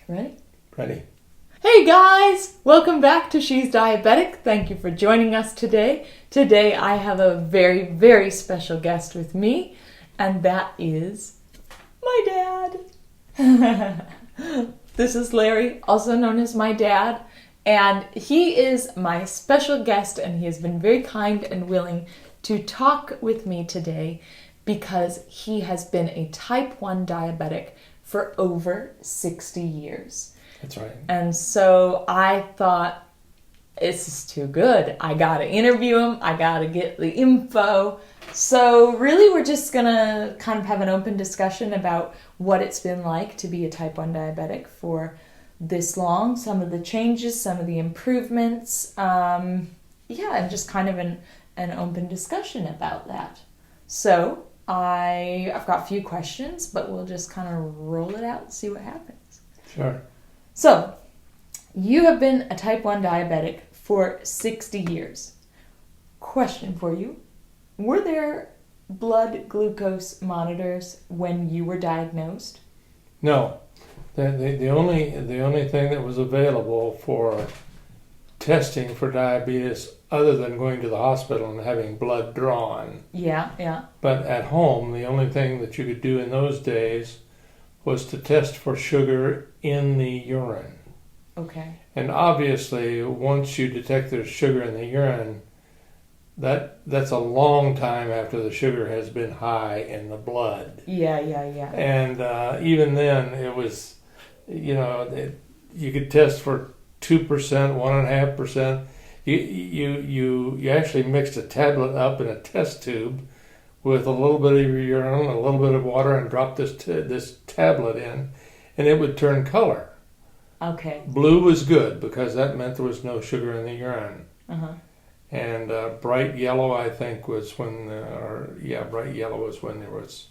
Ready? Ready. Hey guys! Welcome back to She's Diabetic. Thank you for joining us today. Today I have a very, very special guest with me, and that is my dad. This is Larry, also known as my dad, and he is my special guest, and he has been very kind and willing to talk with me today because he has been a type 1 diabetic for over 60 years. That's right. And so I thought, this is too good. I gotta interview him. I gotta get the info. So really we're just gonna kind of have an open discussion about what it's been like to be a type 1 diabetic for this long, some of the changes, some of the improvements, and just kind of an open discussion about that. So I've got a few questions, but we'll just kind of roll it out and see what happens. Sure. So, you have been a type 1 diabetic for 60 years. Question for you. Were there blood glucose monitors when you were diagnosed? No. The only thing that was available for testing for diabetes other than going to the hospital and having blood drawn. Yeah. But at home, the only thing that you could do in those days was to test for sugar in the urine. Okay. And obviously, once you detect there's sugar in the urine, that's a long time after the sugar has been high in the blood. Yeah. And even then, it was, you could test for 2%, 1.5%. You actually mixed a tablet up in a test tube with a little bit of urine, a little bit of water, and dropped this tablet in, and it would turn color. Okay. Blue was good because that meant there was no sugar in the urine. Uh-huh. And bright yellow, I think, was when, bright yellow was when there was.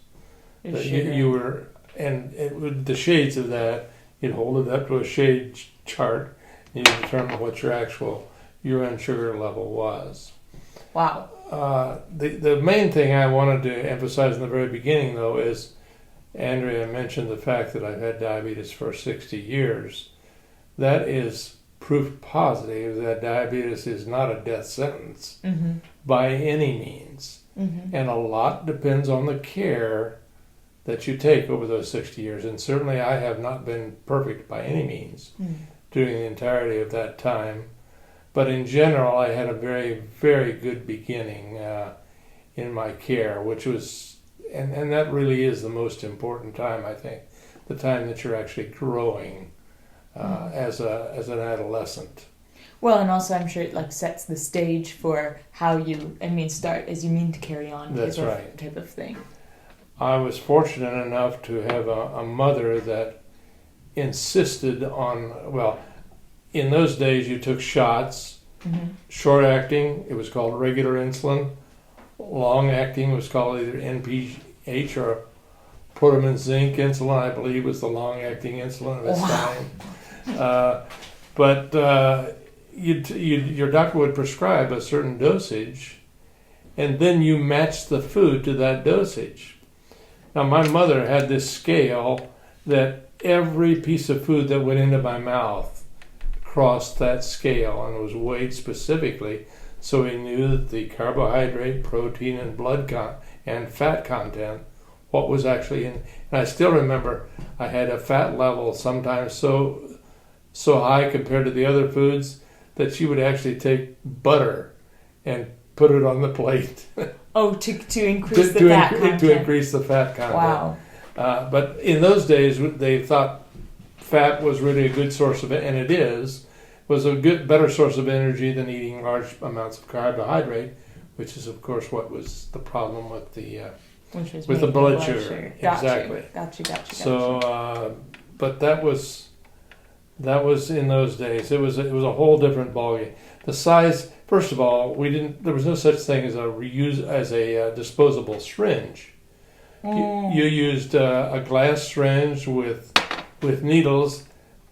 You were, and the shades of that, you'd hold it up to a shade chart, and you determine what your actual urine sugar level was. Wow. The main thing I wanted to emphasize in the very beginning, though, is Andrea mentioned the fact that I've had diabetes for 60 years. That is proof positive that diabetes is not a death sentence by any means. Mm-hmm. And a lot depends on the care that you take over those 60 years. And certainly I have not been perfect by any means during the entirety of that time. But in general, I had a very, very good beginning in my care, which was, and that really is the most important time, I think, the time that you're actually growing as an adolescent. Well, and also I'm sure it sets the stage for how you, start as you mean to carry on. That's right. Type of thing. I was fortunate enough to have a mother that insisted on, in those days you took shots. Short acting, it was called regular insulin. Long acting was called either NPH or protamine zinc insulin, I believe, was the long acting insulin of its time. But your doctor would prescribe a certain dosage, and then you matched the food to that dosage. Now, my mother had this scale that every piece of food that went into my mouth crossed that scale and was weighed specifically, so we knew that the carbohydrate, protein, and and fat content, what was actually in. And I still remember I had a fat level sometimes so high compared to the other foods that she would actually take butter and put it on the plate. Oh, to increase the fat content. To increase the fat content. Wow. But in those days, they thought fat was really a good source of it, and it was a better source of energy than eating large amounts of carbohydrate, which is, of course, what was the problem with the blood sugar. Exactly. Gotcha. So, but that was in those days. It was a whole different ballgame. The size, first of all, there was no such thing as a disposable syringe. You used a glass syringe with needles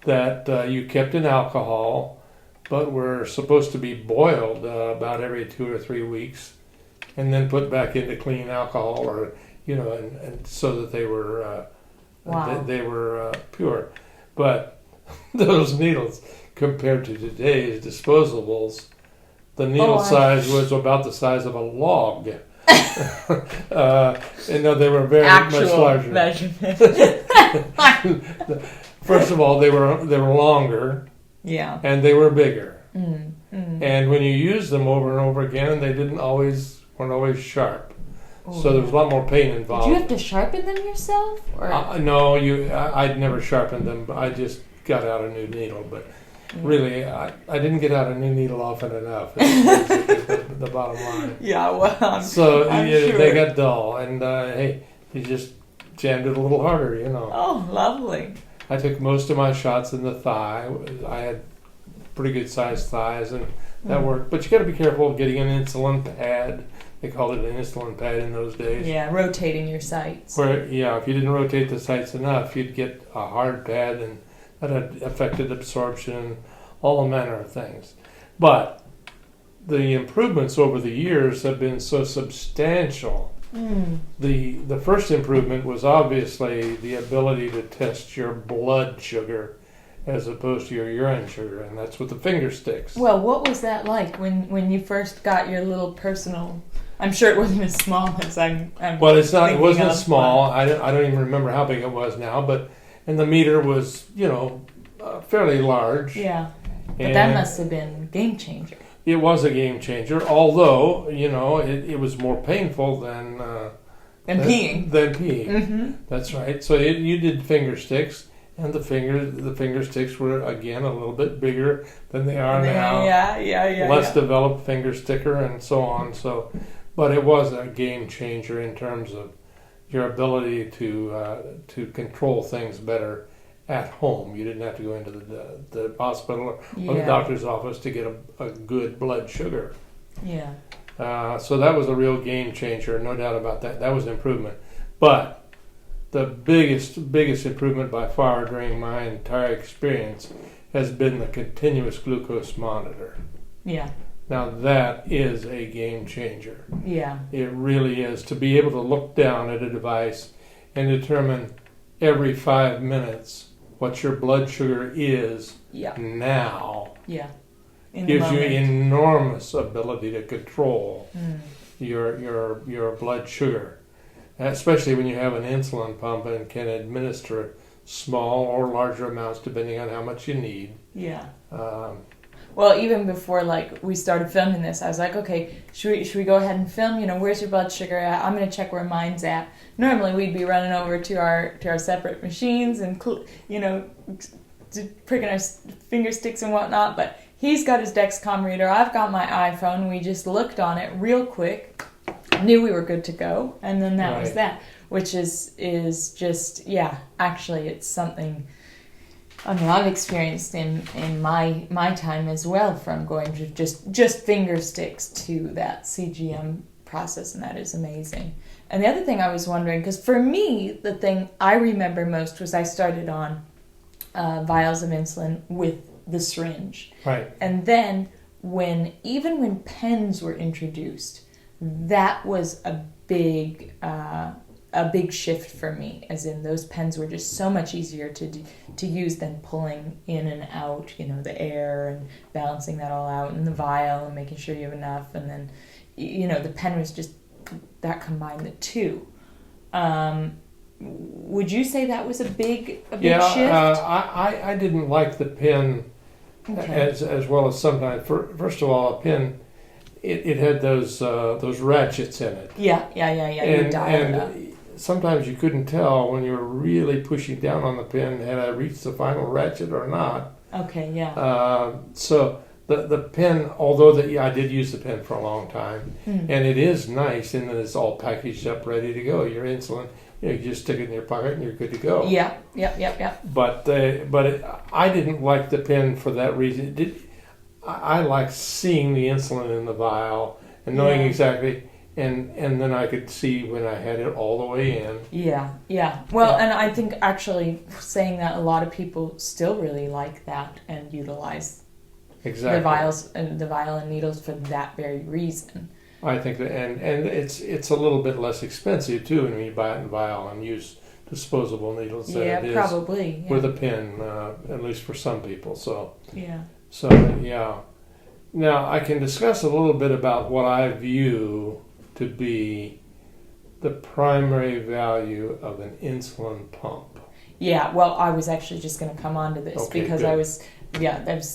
that you kept in alcohol, but were supposed to be boiled about every 2 or 3 weeks, and then put back into clean alcohol, or and so that they were they were pure. But those needles compared to today's disposables. The needle size was about the size of a log. They were very much larger. First of all, they were longer. Yeah. And they were bigger. And when you used them over and over again, they weren't always sharp. So there was a lot more pain involved. Did you have to sharpen them yourself? Or? No, I'd never sharpened them. I just got out a new needle, but. Really, I didn't get out a new needle often enough. It's basically the bottom line. Yeah, well, I'm sure. They got dull, and hey, you just jammed it a little harder, Oh, lovely. I took most of my shots in the thigh. I had pretty good sized thighs, and that worked. But you got to be careful getting an insulin pad. They called it an insulin pad in those days. Yeah, rotating your sites. If you didn't rotate the sites enough, you'd get a hard pad, and that had affected absorption and all manner of things. But the improvements over the years have been so substantial. The first improvement was obviously the ability to test your blood sugar as opposed to your urine sugar, and that's with the finger sticks. Well, what was that like when you first got your little personal? I'm sure it wasn't as small as I'm well, it's not. It wasn't small. I don't even remember how big it was now, but. And the meter was, fairly large. Yeah. But that must have been a game changer. It was a game changer, although, it was more painful than peeing. Than peeing. Mm-hmm. That's right. So you did finger sticks, and the finger sticks were, again, a little bit bigger than they are now. Yeah. Less developed finger sticker and so on. But it was a game changer in terms of your ability to control things better at home. You didn't have to go into the hospital or the doctor's office to get a good blood sugar. Yeah. So that was a real game changer, no doubt about that. That was an improvement. But the biggest improvement by far during my entire experience has been the continuous glucose monitor. Yeah. Now that is a game changer. Yeah. It really is. To be able to look down at a device and determine every 5 minutes what your blood sugar is now gives you enormous ability to control your blood sugar, especially when you have an insulin pump and can administer small or larger amounts depending on how much you need. Yeah. Well, even before we started filming this, I was like, okay, should we go ahead and film? Where's your blood sugar at? I'm gonna check where mine's at. Normally, we'd be running over to our separate machines and pricking our finger sticks and whatnot. But he's got his Dexcom reader. I've got my iPhone. We just looked on it real quick, knew we were good to go, and then that was that. Which is just actually it's something. I mean, I've experienced in my time as well, from going to just finger sticks to that CGM process, and that is amazing. And the other thing I was wondering, because for me, the thing I remember most was I started on vials of insulin with the syringe. Right. And then when pens were introduced, that was a big shift for me, as in those pens were just so much easier to use than pulling in and out, the air and balancing that all out in the vial and making sure you have enough. And then, the pen was just, that combined the two. Would you say that was a big shift? I didn't like the pen as well as sometimes. First of all, a pen, it had those ratchets in it. Yeah. You dial it up. Sometimes you couldn't tell when you were really pushing down on the pen, had I reached the final ratchet or not. Okay, yeah. So the pen, although I did use the pen for a long time, and it is nice in that it's all packaged up, ready to go. Your insulin, you just stick it in your pocket and you're good to go. Yeah. But I didn't like the pen for that reason. I like seeing the insulin in the vial and knowing exactly. And then I could see when I had it all the way in. Yeah. Well, and I think actually saying that, a lot of people still really like that and utilize the vial and needles for that very reason. I think that, and it's a little bit less expensive too when you buy it in vial and use disposable needles than Yeah, it is probably. Yeah. with a pin, at least for some people. Yeah. So yeah. Now I can discuss a little bit about what I view to be the primary value of an insulin pump. Yeah, well, I was actually just going to come on to this Okay, because good. I was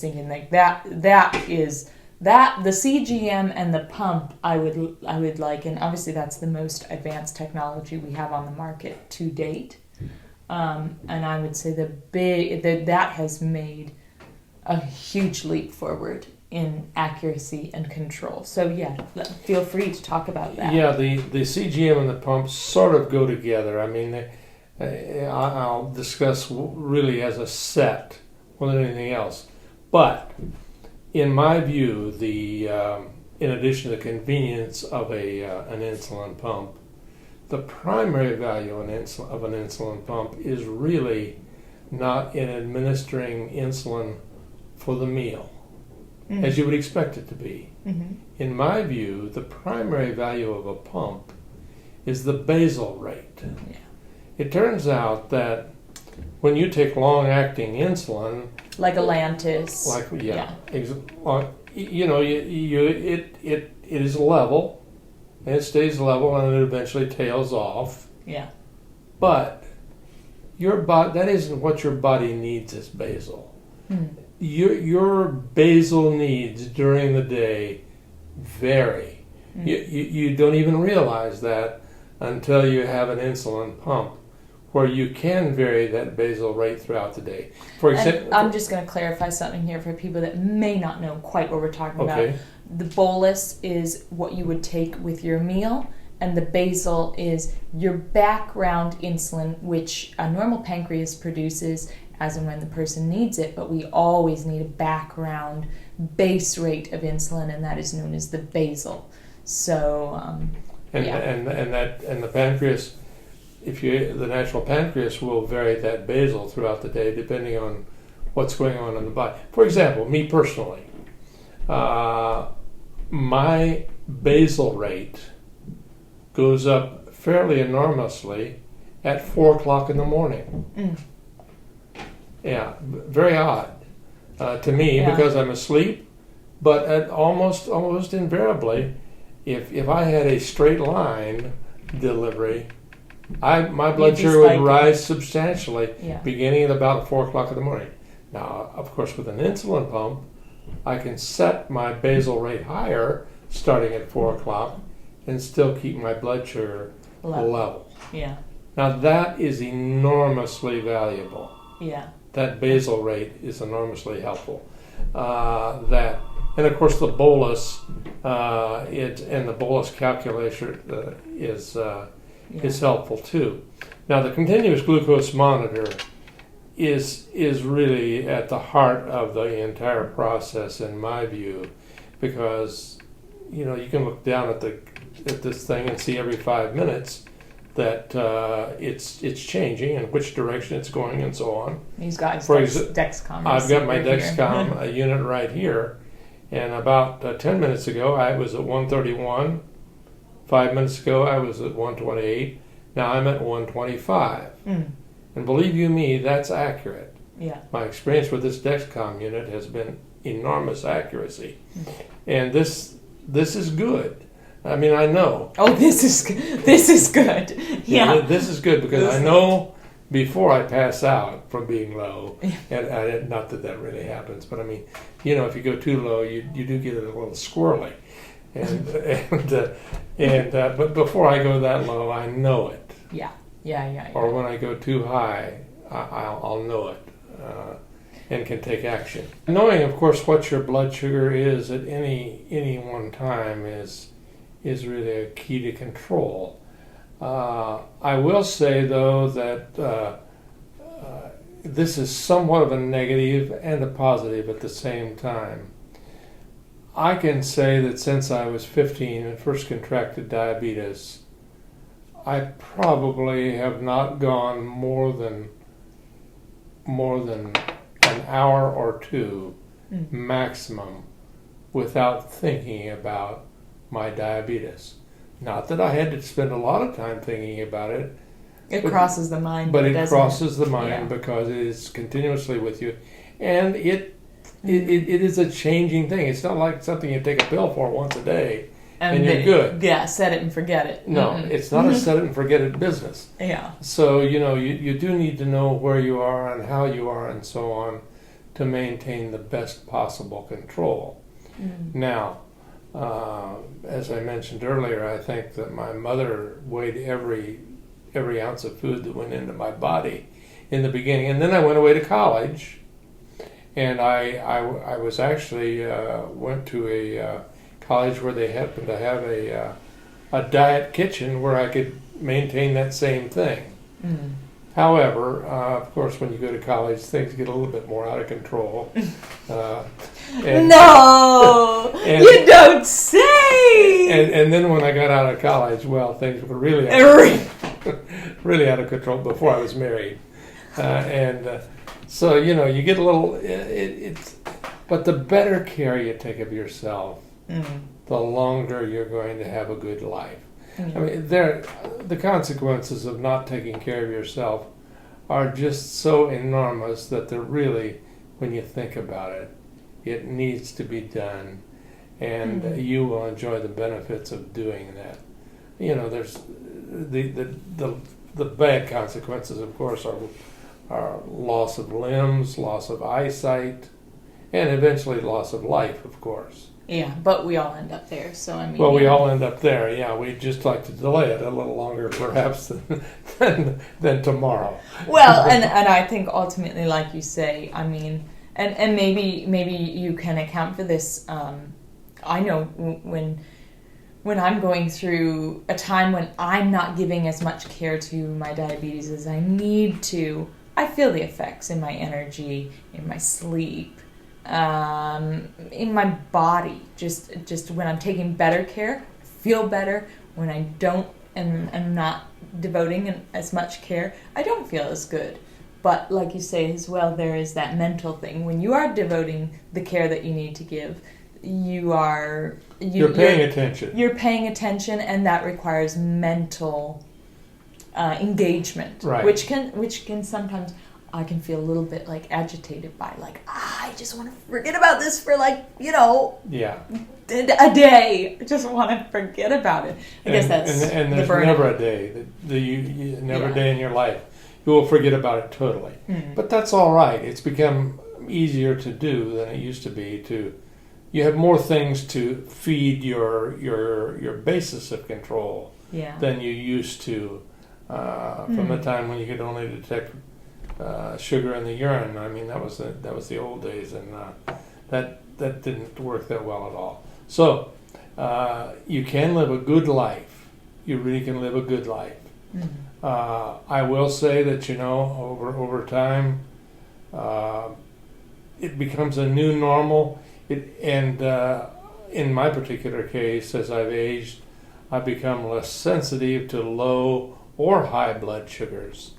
thinking like that is the CGM and the pump I would like, and obviously that's the most advanced technology we have on the market to date, and I would say that has made a huge leap forward in accuracy and control. So yeah, feel free to talk about that. Yeah, the CGM and the pump sort of go together. I mean, I'll discuss really as a set more than anything else. But in my view, in addition to the convenience of an insulin pump, the primary value of an insulin pump is really not in administering insulin for the meal, as you would expect it to be. Mm-hmm. In my view, the primary value of a pump is the basal rate. Yeah. It turns out that when you take long-acting insulin, Like Atlantis. it is level, and it stays level, and it eventually tails off. Yeah. But that isn't what your body needs as basal. Mm. Your basal needs during the day vary. You don't even realize that until you have an insulin pump where you can vary that basal rate throughout the day. For example, I'm just going to clarify something here for people that may not know quite what we're talking okay. about. The bolus is what you would take with your meal, and the basal is your background insulin, which a normal pancreas produces as and when the person needs it, but we always need a background base rate of insulin, and that is known as the basal. So, and the pancreas, the natural pancreas will vary that basal throughout the day depending on what's going on in the body. For example, me personally, my basal rate goes up fairly enormously at 4 o'clock in the morning. Mm. Yeah, very odd to me because I'm asleep. But at almost invariably, if I had a straight line delivery, my blood sugar would rise substantially beginning at about 4 o'clock in the morning. Now, of course, with an insulin pump, I can set my basal rate higher starting at 4 o'clock and still keep my blood sugar level. Yeah. Now, that is enormously valuable. Yeah. That basal rate is enormously helpful. And of course, the bolus and the bolus calculator is helpful too. Now, the continuous glucose monitor is really at the heart of the entire process, in my view, because you can look down at this thing and see every 5 minutes that it's changing and which direction it's going and so on. He's got his Dexcom. I've got my Dexcom unit right here, and about 10 minutes ago I was at 131. 5 minutes ago I was at 128. Now I'm at 125. Mm. And believe you me, that's accurate. Yeah. My experience with this Dexcom unit has been enormous accuracy, and this is good. I mean, I know. Oh, this is good. Yeah. This is good because I know before I pass out from being low, and not that really happens, but I mean, if you go too low, you do get a little squirrely, but before I go that low, I know it. Yeah. Or when I go too high, I'll know it. And can take action. Knowing, of course, what your blood sugar is at any one time is really a key to control. I will say, though, that this is somewhat of a negative and a positive at the same time. I can say that since I was 15 and first contracted diabetes, I probably have not gone more than an hour or two maximum without thinking about my diabetes. Not that I had to spend a lot of time thinking about it, It crosses the mind. But it crosses it? the mind because it is continuously with you. And it is a changing thing. It's not like something you take a pill for once a day and you're good. Yeah, set it and forget it. No, it's not a set it and forget it business. Yeah. So, you do need to know where you are and how you are and so on to maintain the best possible control. Now, as I mentioned earlier, I think that my mother weighed every ounce of food that went into my body in the beginning. And then I went away to college, and I was actually went to a college where they happened to have a diet kitchen where I could maintain that same thing. However, of course, when you go to college, things get a little bit more out of control. No, you don't say. And then when I got out of college, well, things were really really out of control before I was married, so you get a little. But the better care you take of yourself, the longer you're going to have a good life. I mean, the consequences of not taking care of yourself are just so enormous that they're really, when you think about it, it needs to be done, and you will enjoy the benefits of doing that. There's the bad consequences, of course, are loss of limbs, loss of eyesight, and eventually loss of life, of course. Yeah, but we all end up there, so I mean... Well, we all end up there, yeah. We'd just like to delay it a little longer, perhaps, than tomorrow. Well, and I think ultimately, like you say, I mean, and maybe you can account for this. I know when I'm going through a time when I'm not giving as much care to my diabetes as I need to, I feel the effects in my energy, in my sleep, in my body. Just when I'm taking better care, I feel better. When I don't and am not devoting as much care, I don't feel as good. But like you say as well, there is that mental thing. When you are devoting the care that you need to give, you're paying attention. You're paying attention, and that requires mental engagement, right. which can sometimes I can feel a little bit like agitated by, like, I just want to forget about this for a day. I just want to forget about it. I guess that's and there's never a day never a day in your life you will forget about it totally. But that's all right. It's become easier to do than it used to be. You have more things to feed your basis of control than you used to from the time when you could only detect sugar in the urine. I mean, that was the old days, and that didn't work that well at all. So you can live a good life. You really can live a good life. I will say that over time it becomes a new normal. In my particular case, as I've aged, I've become less sensitive to low or high blood sugars.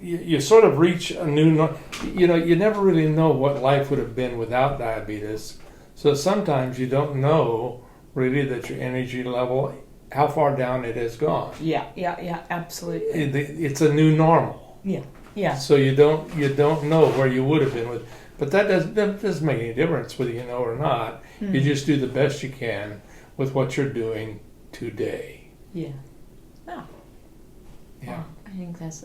You sort of reach a new, you never really know what life would have been without diabetes. So sometimes you don't know really that your energy level, how far down it has gone. Yeah, absolutely. It's a new normal. Yeah. So you don't know where you would have been with, but that doesn't make any difference whether you know or not. You just do the best you can with what you're doing today. Yeah. Oh. Yeah. Well, I think that's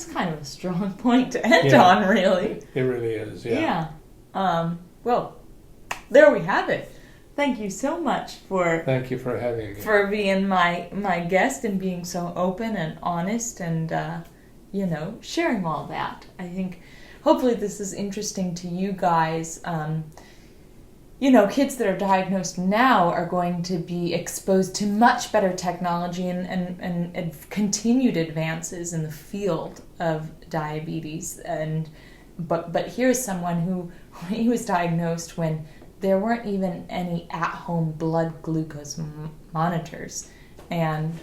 kind of a strong point to end on, really. It really is, yeah. Well, there we have it. Thank you so much Thank you for having me. For being my guest and being so open and honest and, sharing all that. I think hopefully this is interesting to you guys. Kids that are diagnosed now are going to be exposed to much better technology and continued advances in the field of diabetes. But here's someone who he was diagnosed when there weren't even any at-home blood glucose monitors, and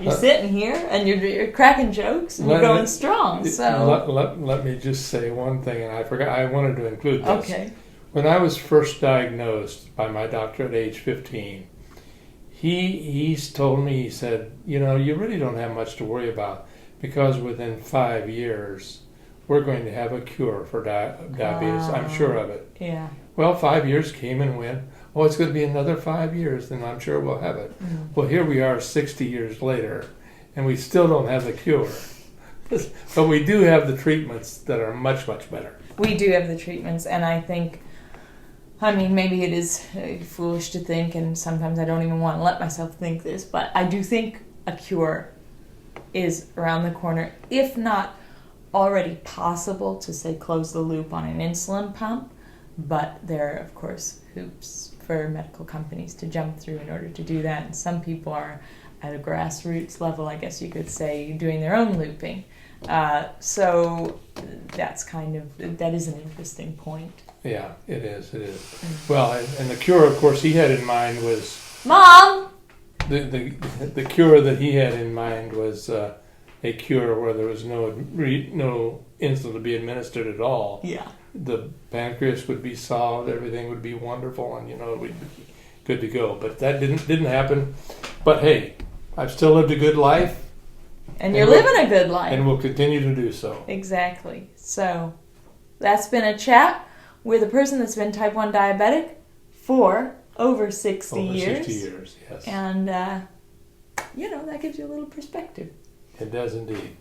you're sitting here and you're cracking jokes and you're going strong. So let me just say one thing, and I forgot I wanted to include this. Okay. When I was first diagnosed by my doctor at age 15, he's told me, he said, you know, you really don't have much to worry about because within 5 years we're going to have a cure for diabetes. I'm sure of it. Yeah. Well, 5 years came and went. Oh, it's going to be another 5 years, then I'm sure we'll have it. Well, here we are 60 years later, and we still don't have the cure. But we do have the treatments that are much, much better. We do have the treatments, and I think, I mean, maybe it is foolish to think, and sometimes I don't even want to let myself think this, but I do think a cure is around the corner, if not already possible to, say, close the loop on an insulin pump. But there are, of course, hoops for medical companies to jump through in order to do that. And some people are at a grassroots level, I guess you could say, doing their own looping. So that's that is an interesting point. Yeah, it is. Well, and the cure, of course, he had in mind was... Mom! The cure that he had in mind was a cure where there was no insulin to be administered at all. Yeah. The pancreas would be solved, everything would be wonderful, and we'd be good to go. But that didn't happen. But hey, I've still lived a good life. And you're living a good life. And we'll continue to do so. Exactly. So that's been a chat with a person that's been type 1 diabetic for over 60 years. 60 years, yes. And, that gives you a little perspective. It does indeed.